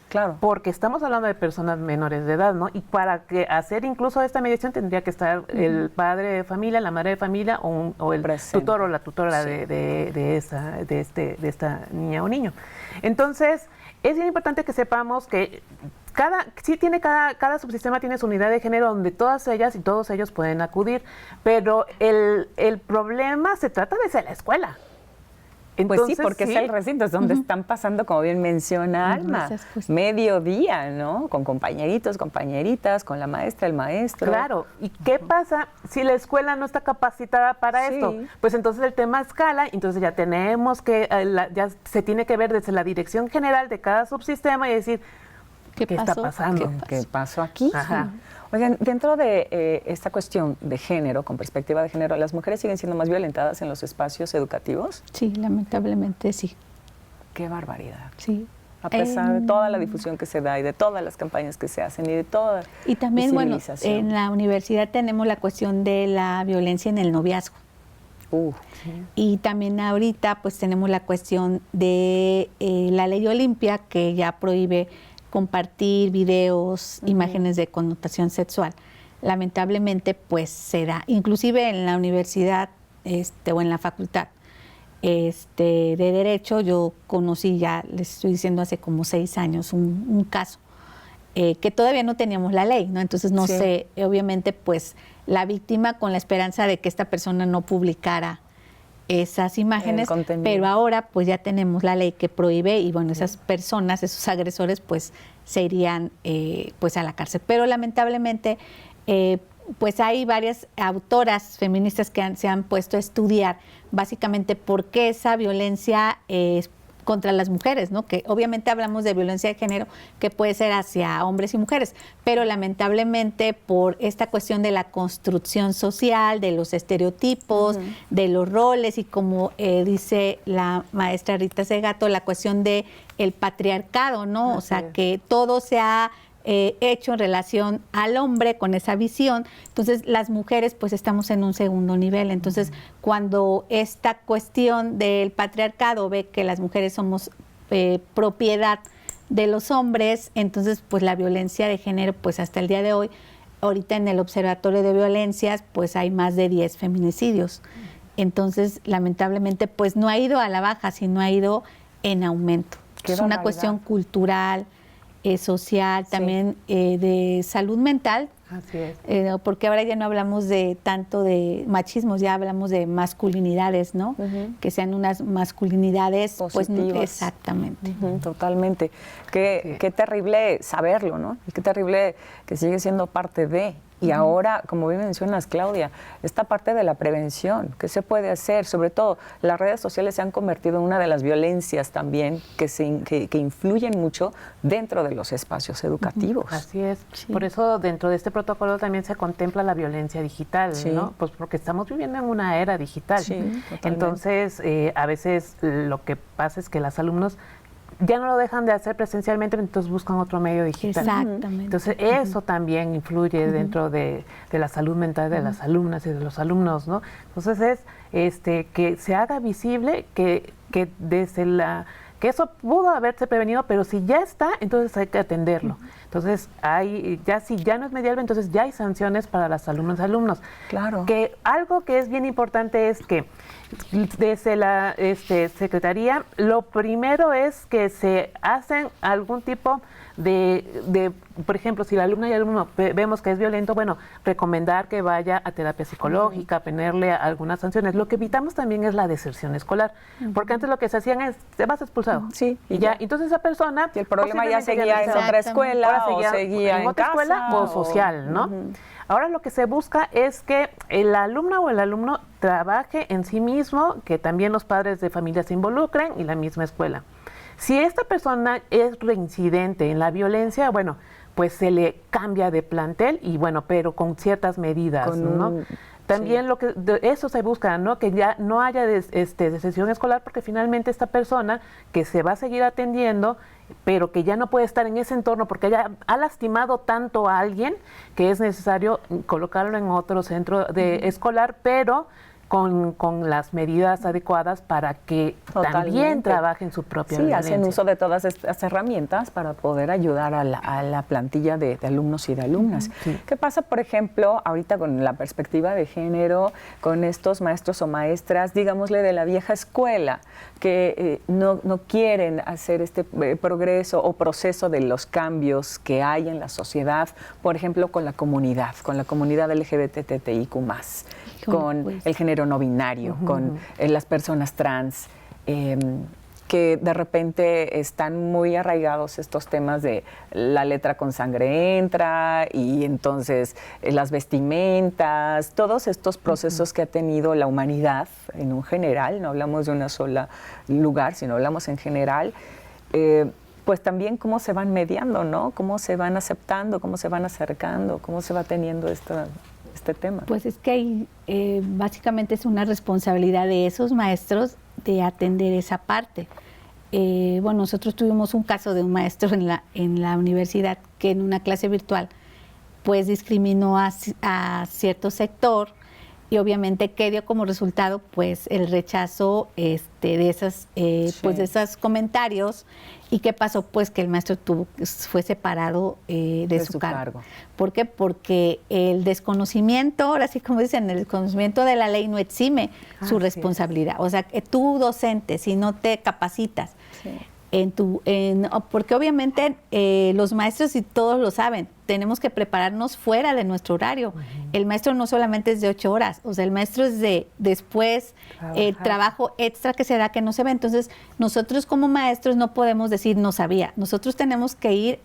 Claro. Porque estamos hablando de personas menores de edad, ¿no? Y para hacer incluso esta mediación tendría que estar el padre de familia, la madre de familia o el tutor o la tutora de esta niña o niño. Entonces, es bien importante que sepamos que cada subsistema tiene su unidad de género donde todas ellas y todos ellos pueden acudir, pero el problema se trata desde la escuela. Entonces, pues sí, porque es el recinto, es donde están pasando, como bien menciona Alma, mediodía, ¿no? Con compañeritos, compañeritas, con la maestra, el maestro. Claro, ¿y qué pasa si la escuela no está capacitada para esto? Pues entonces el tema escala, entonces ya tenemos que, ya se tiene que ver desde la dirección general de cada subsistema y decir, ¿qué está pasando? ¿Qué pasó aquí? Ajá. Oigan, dentro de esta cuestión de género, con perspectiva de género, ¿las mujeres siguen siendo más violentadas en los espacios educativos? Sí, lamentablemente sí. ¡Qué barbaridad! Sí. A pesar de toda la difusión que se da y de todas las campañas que se hacen y de toda y también, bueno, visibilización. en la universidad tenemos la cuestión de la violencia en el noviazgo. Y también ahorita pues tenemos la cuestión de la ley Olimpia, que ya prohíbe compartir videos, imágenes de connotación sexual. Lamentablemente, pues se da, inclusive en la universidad o en la facultad de Derecho, yo conocí ya, les estoy diciendo, hace como 6 años, un caso que todavía no teníamos la ley, ¿no? Entonces, no sé, obviamente, pues la víctima con la esperanza de que esta persona no publicara esas imágenes, pero ahora pues ya tenemos la ley que prohíbe y bueno, esas personas, esos agresores pues se irían pues a la cárcel. Pero lamentablemente pues hay varias autoras feministas que se han puesto a estudiar básicamente por qué esa violencia contra las mujeres, ¿no? Que obviamente hablamos de violencia de género que puede ser hacia hombres y mujeres, pero lamentablemente por esta cuestión de la construcción social, de los estereotipos, de los roles y como dice la maestra Rita Segato, la cuestión de el patriarcado, ¿no? O sea, que todo se ha hecho en relación al hombre con esa visión. Entonces, las mujeres pues estamos en un segundo nivel. Entonces, cuando esta cuestión del patriarcado ve que las mujeres somos propiedad de los hombres, entonces pues la violencia de género pues hasta el día de hoy, ahorita en el Observatorio de Violencias pues hay más de 10 feminicidios. Entonces, lamentablemente pues no ha ido a la baja, sino ha ido en aumento. Es una cuestión cultural, social, también de salud mental. Así es. Porque ahora ya no hablamos de tanto de machismos, ya hablamos de masculinidades, ¿no? Que sean unas masculinidades positivas. Pues, exactamente. Totalmente. Qué terrible saberlo, ¿no? Y qué terrible que sigue siendo parte de. Y ahora, como bien mencionas, Claudia, esta parte de la prevención, ¿qué se puede hacer? Sobre todo, las redes sociales se han convertido en una de las violencias también que influyen mucho dentro de los espacios educativos. Así es. Sí. Por eso, dentro de este protocolo también se contempla la violencia digital, ¿no? Pues porque estamos viviendo en una era digital. Sí, totalmente. Entonces, a veces lo que pasa es que los alumnos ya no lo dejan de hacer presencialmente, entonces buscan otro medio digital. Exactamente. Entonces, eso también influye dentro de la salud mental de las alumnas y de los alumnos, ¿no? Entonces, es que se haga visible que desde que eso pudo haberse prevenido, pero si ya está, entonces hay que atenderlo. Entonces, si ya no es mediable, entonces ya hay sanciones para las alumnas y alumnos. Claro. Que algo que es bien importante es que desde la Secretaría, lo primero es que se hacen algún tipo de, por ejemplo, si la alumna y el alumno vemos que es violento, bueno, recomendar que vaya a terapia psicológica, ponerle algunas sanciones. Lo que evitamos también es la deserción escolar, porque antes lo que se hacían es, te vas expulsado. Sí. Y ya, entonces esa persona... Y el problema ya seguía en otra escuela, o seguía en otra casa, escuela o social, ¿no? Ahora lo que se busca es que el alumna o el alumno trabaje en sí mismo, que también los padres de familia se involucren y la misma escuela. Si esta persona es reincidente en la violencia, bueno, pues se le cambia de plantel y bueno, pero con ciertas medidas, ¿no? También eso se busca, ¿no? Que ya no haya deserción escolar, porque finalmente esta persona que se va a seguir atendiendo, pero que ya no puede estar en ese entorno porque ya ha lastimado tanto a alguien que es necesario colocarlo en otro centro escolar, pero con las medidas adecuadas para que también trabajen su propia violencia. Hacen uso de todas estas herramientas para poder ayudar a la plantilla de alumnos y de alumnas. ¿Qué pasa, por ejemplo, ahorita con la perspectiva de género, con estos maestros o maestras, digámosle, de la vieja escuela, que no quieren hacer este progreso o proceso de los cambios que hay en la sociedad, por ejemplo, con la comunidad LGBTTIQ+, con el género no binario, con las personas trans, que de repente están muy arraigados estos temas de la letra con sangre entra y entonces las vestimentas, todos estos procesos que ha tenido la humanidad en un general, no hablamos de una sola lugar, sino hablamos en general, pues también cómo se van mediando, ¿no? Cómo se van aceptando, cómo se van acercando, cómo se va teniendo este tema. Pues es que hay, básicamente es una responsabilidad de esos maestros de atender esa parte. Bueno, nosotros tuvimos un caso de un maestro en la universidad que en una clase virtual pues discriminó a cierto sector y obviamente que dio como resultado pues el rechazo de esos comentarios. ¿Y qué pasó? Pues que el maestro fue separado de su cargo. ¿Por qué? Porque el desconocimiento, ahora sí como dicen, el desconocimiento de la ley no exime su responsabilidad. O sea, que tú docente, si no te capacitas, porque obviamente los maestros, y todos lo saben, tenemos que prepararnos fuera de nuestro horario. El maestro no solamente es de 8 horas, o sea, el maestro es de después, trabajo extra que se da, que no se ve. Entonces, nosotros como maestros no podemos decir no sabía. Nosotros tenemos que ir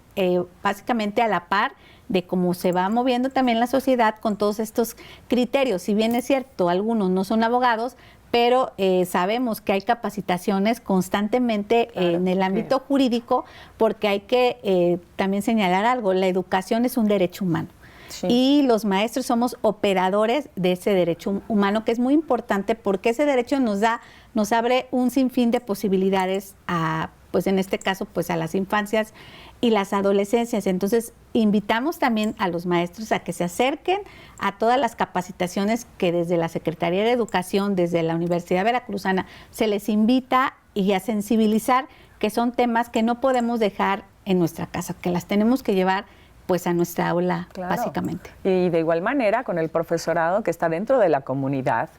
básicamente a la par de cómo se va moviendo también la sociedad con todos estos criterios. Si bien es cierto, algunos no son abogados, pero sabemos que hay capacitaciones constantemente en el ámbito jurídico, porque hay que también señalar algo: la educación es un derecho humano. Sí. Y los maestros somos operadores de ese derecho humano, que es muy importante porque ese derecho nos abre un sinfín de posibilidades a, pues en este caso, pues a las infancias y las adolescencias. Entonces, invitamos también a los maestros a que se acerquen a todas las capacitaciones que desde la Secretaría de Educación, desde la Universidad Veracruzana, se les invita, y a sensibilizar que son temas que no podemos dejar en nuestra casa, que las tenemos que llevar pues a nuestra aula, claro, básicamente. Y de igual manera con el profesorado que está dentro de la comunidad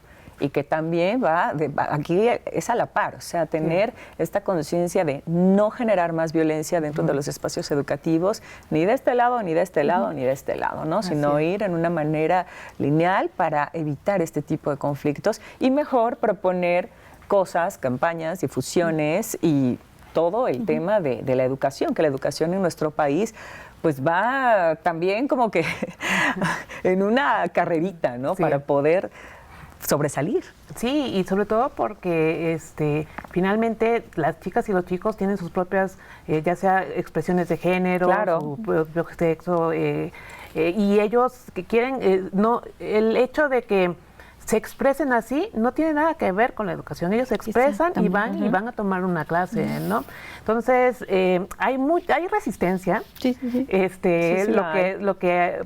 y que también aquí es a la par, o sea, tener esta conciencia de no generar más violencia dentro de los espacios educativos, ni de este lado, ni de este lado, ni de este lado, ¿no? Sino ir en una manera lineal para evitar este tipo de conflictos y mejor proponer cosas, campañas, difusiones y todo el tema de la educación, que la educación en nuestro país pues va también como que en una carrerita, ¿no? Sí. Para poder sobresalir. Sí, y sobre todo porque finalmente las chicas y los chicos tienen sus propias, ya sea expresiones de género, claro, su propio sexo, y ellos que quieren, no, el hecho de que se expresen así no tiene nada que ver con la educación. Ellos se expresan y van a tomar una clase, ¿no? Entonces, hay resistencia. Sí. Lo que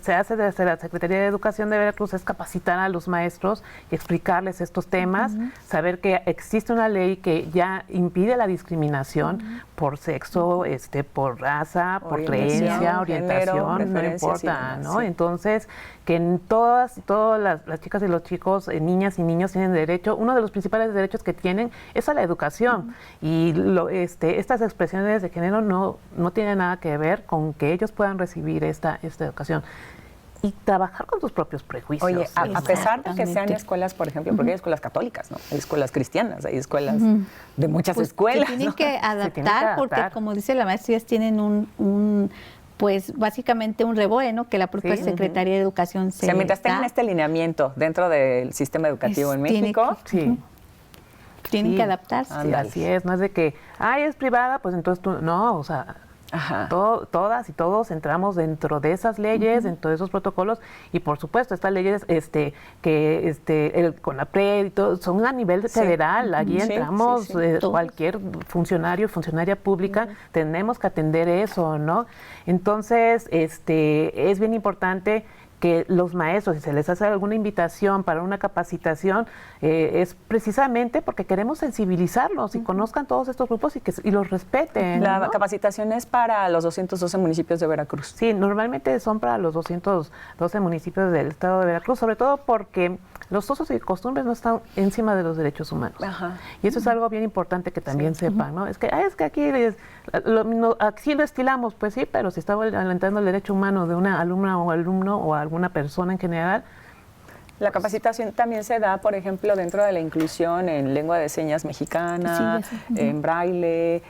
se hace desde la Secretaría de Educación de Veracruz es capacitar a los maestros y explicarles estos temas, saber que existe una ley que ya impide la discriminación por sexo, por raza, por creencia, orientación, no importa, ¿no? Entonces, que en todas las chicas y los chicos, niñas y niños tienen derecho, uno de los principales derechos que tienen es a la educación. Y estas expresiones de género no tienen nada que ver con que ellos puedan recibir esta educación. Y trabajar con sus propios prejuicios. Oye, a pesar de que sean escuelas, por ejemplo, porque hay escuelas católicas, ¿no? Hay escuelas cristianas, hay escuelas de muchas escuelas. Se tienen que adaptar, porque como dice la maestra, ellas tienen pues básicamente un reboe, ¿no? Que la propia Secretaría de Educación se mientras tengan este lineamiento dentro del sistema educativo en México, tienen que adaptarse. Sí, así es, no es de que, es privada, pues entonces tú, no, o sea, todas y todos entramos dentro de esas leyes, dentro de esos protocolos, y por supuesto estas leyes el CONAPRED y todo son a nivel federal. Allí entramos cualquier funcionaria pública, tenemos que atender eso, ¿no? Entonces es bien importante que los maestros, si se les hace alguna invitación para una capacitación, es precisamente porque queremos sensibilizarlos y conozcan todos estos grupos y los respeten. La capacitación es para los 212 municipios de Veracruz. Sí, normalmente son para los 212 municipios del estado de Veracruz, sobre todo porque los usos y costumbres no están encima de los derechos humanos. Y eso es algo bien importante que también sepan, ¿no? Es que aquí así lo estilamos, pues sí, pero si está violentando el derecho humano de una alumna o alumno o alguna persona en general. La capacitación también se da, por ejemplo, dentro de la inclusión en lengua de señas mexicana, en braille,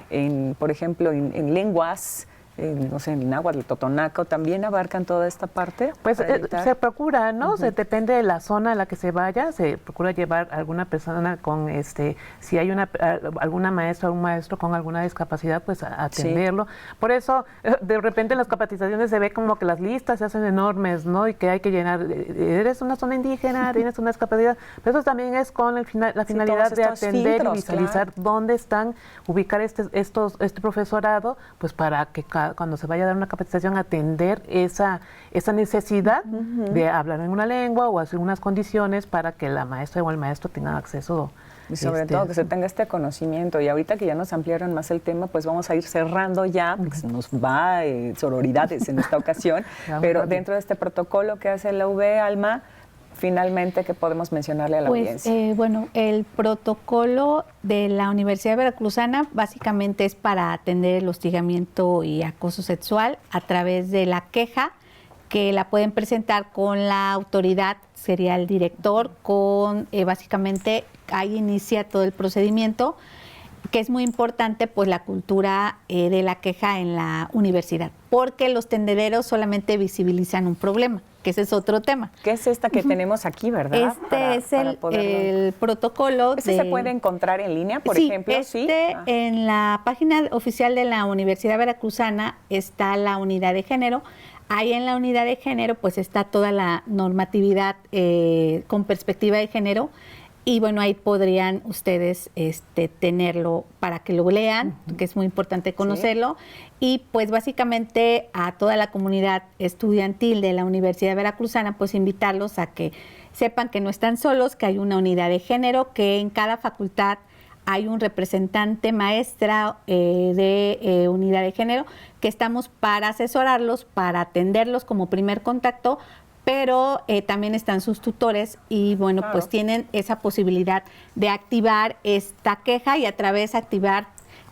por ejemplo, en lenguas, no sé, en náhuatl, el totonaco, ¿también abarcan toda esta parte? Pues se procura, ¿no? Depende de la zona a la que se vaya, se procura llevar alguna persona con, si hay alguna maestra o un maestro con alguna discapacidad, pues a atenderlo. Por eso, de repente en las capacitaciones se ve como que las listas se hacen enormes, ¿no? Y que hay que llenar, eres una zona indígena, tienes una discapacidad, pero eso también es con la finalidad de atender y visualizar dónde están, ubicar este profesorado, pues para que cuando se vaya a dar una capacitación, atender esa necesidad de hablar en una lengua o hacer unas condiciones para que la maestra o el maestro tengan acceso. Y sobre todo que se tenga este conocimiento. Y ahorita que ya nos ampliaron más el tema, pues vamos a ir cerrando ya, porque se nos va sororidades en esta ocasión. Pero dentro de este protocolo que hace la UV, Alma, finalmente, ¿qué podemos mencionarle a la audiencia? Bueno, el protocolo de la Universidad Veracruzana básicamente es para atender el hostigamiento y acoso sexual a través de la queja, que la pueden presentar con la autoridad, sería el director, básicamente ahí inicia todo el procedimiento, que es muy importante pues la cultura de la queja en la universidad, porque los tendederos solamente visibilizan un problema, que ese es otro tema. ¿Qué es esta que tenemos aquí, verdad? Este es el protocolo. ¿Este se puede encontrar en línea, por ejemplo? En la página oficial de la Universidad Veracruzana está la unidad de género. Ahí en la unidad de género pues está toda la normatividad con perspectiva de género. Y bueno, ahí podrían ustedes tenerlo para que lo lean, que es muy importante conocerlo. Y pues básicamente a toda la comunidad estudiantil de la Universidad Veracruzana, pues invitarlos a que sepan que no están solos, que hay una unidad de género, que en cada facultad hay un representante maestra de unidad de género, que estamos para asesorarlos, para atenderlos como primer contacto, pero también están sus tutores y bueno, pues tienen esa posibilidad de activar esta queja y activar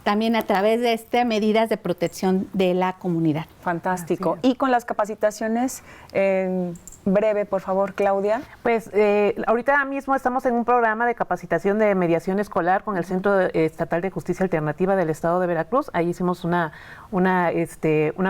también a través de medidas de protección de la comunidad. Fantástico. Y con las capacitaciones, breve, por favor, Claudia. Pues ahorita mismo estamos en un programa de capacitación de mediación escolar con el Centro Estatal de Justicia Alternativa del Estado de Veracruz. Ahí hicimos una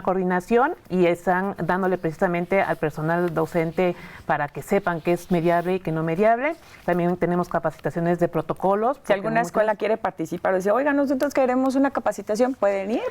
coordinación y están dándole precisamente al personal docente para que sepan qué es mediable y qué no mediable. También tenemos capacitaciones de protocolos. Si alguna escuela quiere participar o dice, oiga, nosotros queremos una capacitación, ¿pueden ir?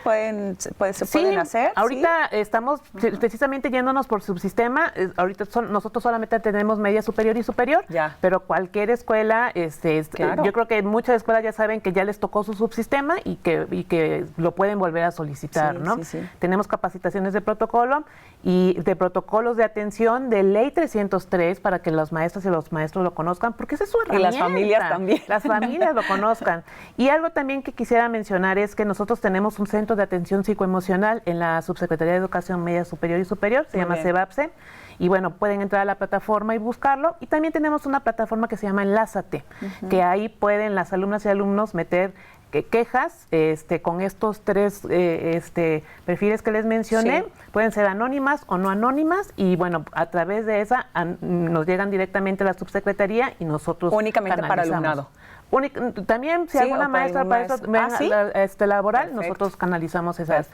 ¿Se pueden hacer? Ahorita estamos precisamente yéndonos por subsistema. Ahorita nosotros solamente tenemos media superior y superior, pero cualquier escuela, yo creo que muchas escuelas ya saben que ya les tocó su subsistema y que lo pueden volver a solicitar, ¿no? Tenemos capacitaciones de protocolo y de protocolos de atención de Ley 303 para que las maestras y los maestros lo conozcan, porque esa es su herramienta. Y las familias también. Las familias lo conozcan. Y algo también que quisiera mencionar es que nosotros tenemos un centro de atención psicoemocional en la Subsecretaría de Educación Media Superior y Superior, se llama CEBAPSE, y bueno, pueden entrar a la plataforma y buscarlo. Y también tenemos una plataforma que se llama Enlázate, que ahí pueden las alumnas y alumnos meter quejas con estos tres perfiles que les mencioné. Pueden ser anónimas o no anónimas y bueno, a través de esa nos llegan directamente a la subsecretaría y nosotros únicamente para alumnado. También si alguna maestra para eso laboral, nosotros canalizamos esas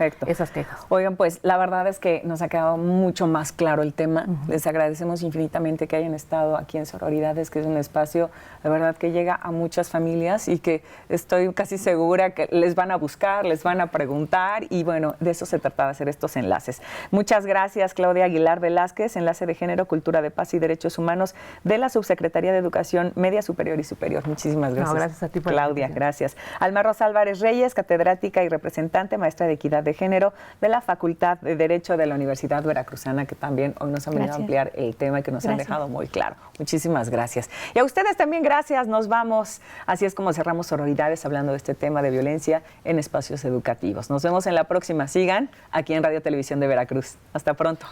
quejas. Oigan, pues la verdad es que nos ha quedado mucho más claro el tema. Les agradecemos infinitamente que hayan estado aquí en Sororidades, que es un espacio de verdad que llega a muchas familias y que estoy casi segura que les van a buscar, les van a preguntar y bueno, de eso se trata de hacer estos enlaces. Muchas gracias, Claudia Aguilar Velázquez, enlace de género, cultura de paz y derechos humanos de la Subsecretaría de Educación Media Superior y Superior. Muchísimas gracias. No, gracias a ti por Claudia, gracias. Alma Rosa Álvarez Reyes, catedrática y representante, maestra de Equidad de Género de la Facultad de Derecho de la Universidad Veracruzana, que también hoy nos han venido a ampliar el tema y que nos han dejado muy claro. Muchísimas gracias. Y a ustedes también gracias. Nos vamos. Así es como cerramos Sororidades hablando de este tema de violencia en espacios educativos. Nos vemos en la próxima. Sigan aquí en Radio Televisión de Veracruz. Hasta pronto.